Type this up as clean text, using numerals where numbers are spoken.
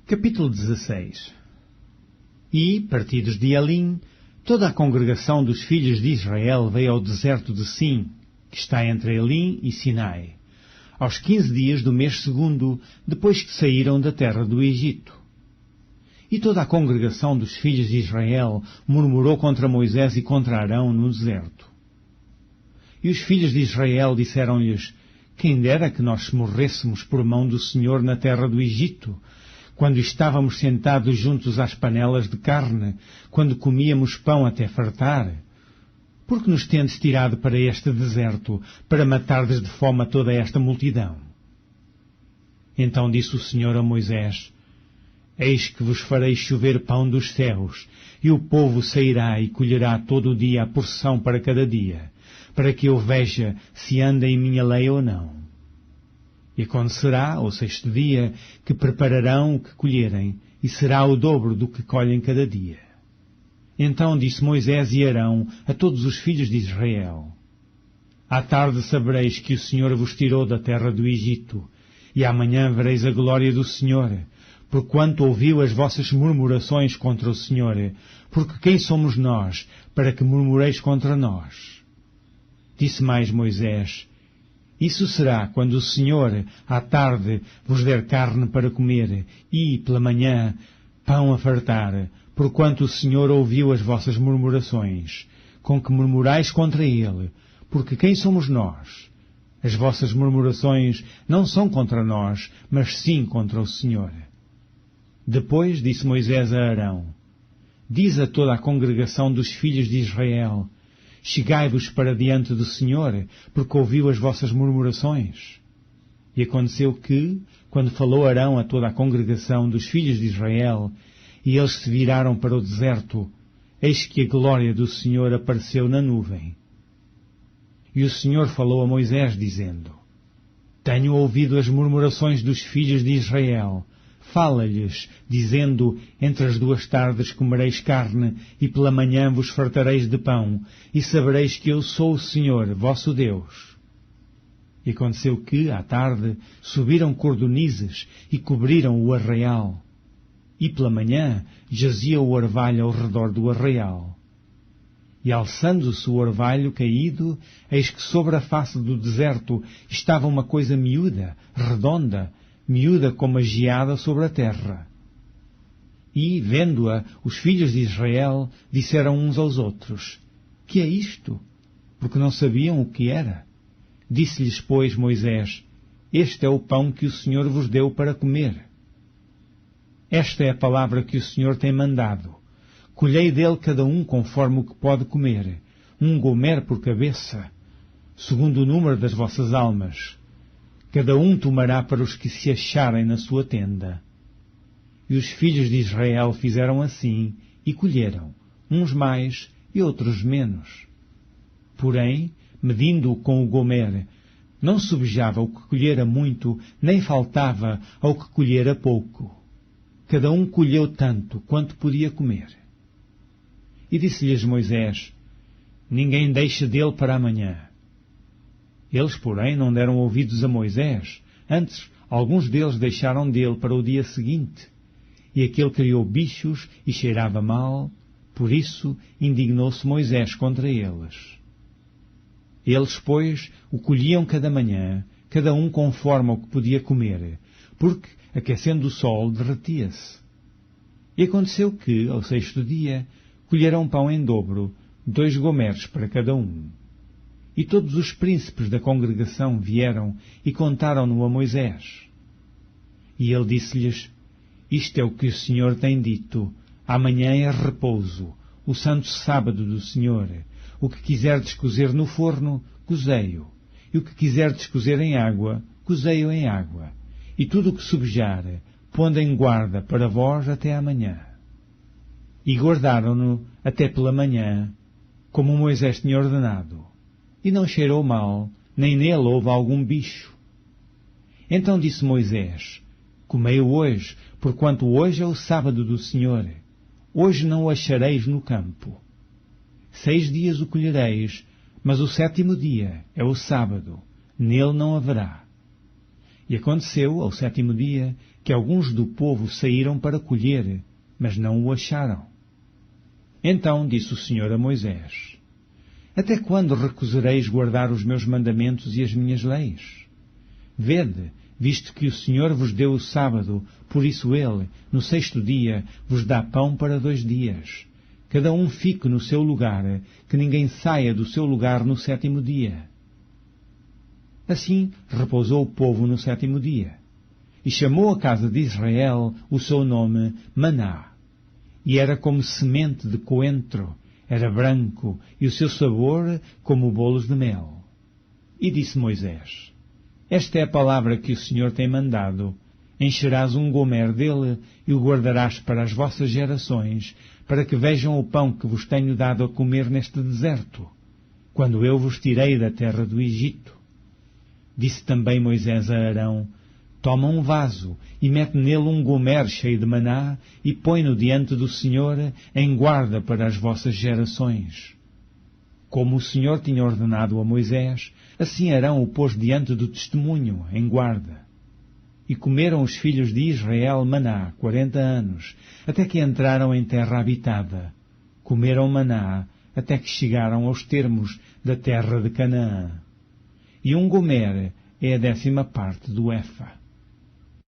Capítulo 16. E, partidos de Elim, toda a congregação dos filhos de Israel veio ao deserto de Sim, que está entre Elim e Sinai, aos 15 dias do mês segundo, depois que saíram da terra do Egito. E toda a congregação dos filhos de Israel murmurou contra Moisés e contra Arão no deserto. E os filhos de Israel disseram-lhes: quem dera que nós morrêssemos por mão do Senhor na terra do Egito, quando estávamos sentados juntos às panelas de carne, quando comíamos pão até fartar. Por que nos tendes tirado para este deserto, para matardes de fome a toda esta multidão? Então disse o Senhor a Moisés: eis que vos farei chover pão dos céus, e o povo sairá e colherá todo o dia a porção para cada dia, para que eu veja se anda em minha lei ou não. E acontecerá, ao 6º dia, que prepararão o que colherem, e será o dobro do que colhem cada dia. Então disse Moisés e Arão a todos os filhos de Israel: à tarde sabereis que o Senhor vos tirou da terra do Egito, e amanhã vereis a glória do Senhor, porquanto ouviu as vossas murmurações contra o Senhor, porque quem somos nós, para que murmureis contra nós? Disse mais Moisés: isso será quando o Senhor, à tarde, vos der carne para comer, e, pela manhã, pão a fartar, porquanto o Senhor ouviu as vossas murmurações, com que murmurais contra Ele, porque quem somos nós? As vossas murmurações não são contra nós, mas sim contra o Senhor. Depois disse Moisés a Arão: diz a toda a congregação dos filhos de Israel: chegai-vos para diante do Senhor, porque ouviu as vossas murmurações. E aconteceu que, quando falou Arão a toda a congregação dos filhos de Israel, e eles se viraram para o deserto, eis que a glória do Senhor apareceu na nuvem. E o Senhor falou a Moisés, dizendo: tenho ouvido as murmurações dos filhos de Israel. Fala-lhes, dizendo: entre as 2 tardes comereis carne, e pela manhã vos fartareis de pão, e sabereis que eu sou o Senhor, vosso Deus. E aconteceu que, à tarde, subiram cordonizes e cobriram o arraial. E pela manhã jazia o orvalho ao redor do arraial. E alçando-se o orvalho caído, eis que sobre a face do deserto estava uma coisa miúda, redonda, miúda como a geada sobre a terra. E, vendo-a, os filhos de Israel disseram uns aos outros: que é isto? Porque não sabiam o que era. Disse-lhes, pois, Moisés: este é o pão que o Senhor vos deu para comer. Esta é a palavra que o Senhor tem mandado. Colhei dele cada um conforme o que pode comer, 1 gomer por cabeça, segundo o número das vossas almas. Cada um tomará para os que se acharem na sua tenda. E os filhos de Israel fizeram assim, e colheram, uns mais e outros menos. Porém, medindo-o com o gomer, não subjava o que colhera muito, nem faltava ao que colhera pouco. Cada um colheu tanto quanto podia comer. E disse-lhes Moisés: ninguém deixe dele para amanhã. Eles, porém, não deram ouvidos a Moisés. Antes, alguns deles deixaram dele para o dia seguinte. E aquele criou bichos e cheirava mal. Por isso, indignou-se Moisés contra eles. Eles, pois, o colhiam cada manhã, cada um conforme ao que podia comer, porque, aquecendo o sol, derretia-se. E aconteceu que, ao 6º dia, colheram pão em dobro, 2 gomeres para cada um. E todos os príncipes da congregação vieram e contaram-no a Moisés. E ele disse-lhes: isto é o que o Senhor tem dito: amanhã é repouso, o santo sábado do Senhor. O que quiserdes cozer no forno, cozei-o. E o que quiserdes cozer em água, cozei-o em água. E tudo o que subjar, pondo em guarda para vós até amanhã. E guardaram-no até pela manhã, como Moisés tinha ordenado. E não cheirou mal, nem nele houve algum bicho. Então disse Moisés: comei-o hoje, porquanto hoje é o sábado do Senhor. Hoje não o achareis no campo. 6 dias o colhereis, mas o 7º dia é o sábado, nele não haverá. E aconteceu, ao 7º dia, que alguns do povo saíram para colher, mas não o acharam. Então disse o Senhor a Moisés: Até quando recusareis guardar os meus mandamentos e as minhas leis? Vede, visto que o Senhor vos deu o sábado, por isso ele, no 6º dia, vos dá pão para 2 dias. Cada um fique no seu lugar, que ninguém saia do seu lugar no 7º dia. Assim repousou o povo no 7º dia, e chamou a casa de Israel o seu nome Maná. E era como semente de coentro, era branco, e o seu sabor como bolos de mel. E disse Moisés: Esta é a palavra que o Senhor tem mandado. Encherás um gomer dele e o guardarás para as vossas gerações, para que vejam o pão que vos tenho dado a comer neste deserto, quando eu vos tirei da terra do Egito. Disse também Moisés a Arão: Toma um vaso e mete nele um gomer cheio de maná e põe-no diante do Senhor em guarda para as vossas gerações. Como o Senhor tinha ordenado a Moisés, assim Arão o pôs diante do testemunho, em guarda. E comeram os filhos de Israel maná 40 anos, até que entraram em terra habitada. Comeram maná até que chegaram aos termos da terra de Canaã. E um gomer é a 10ª parte do efa.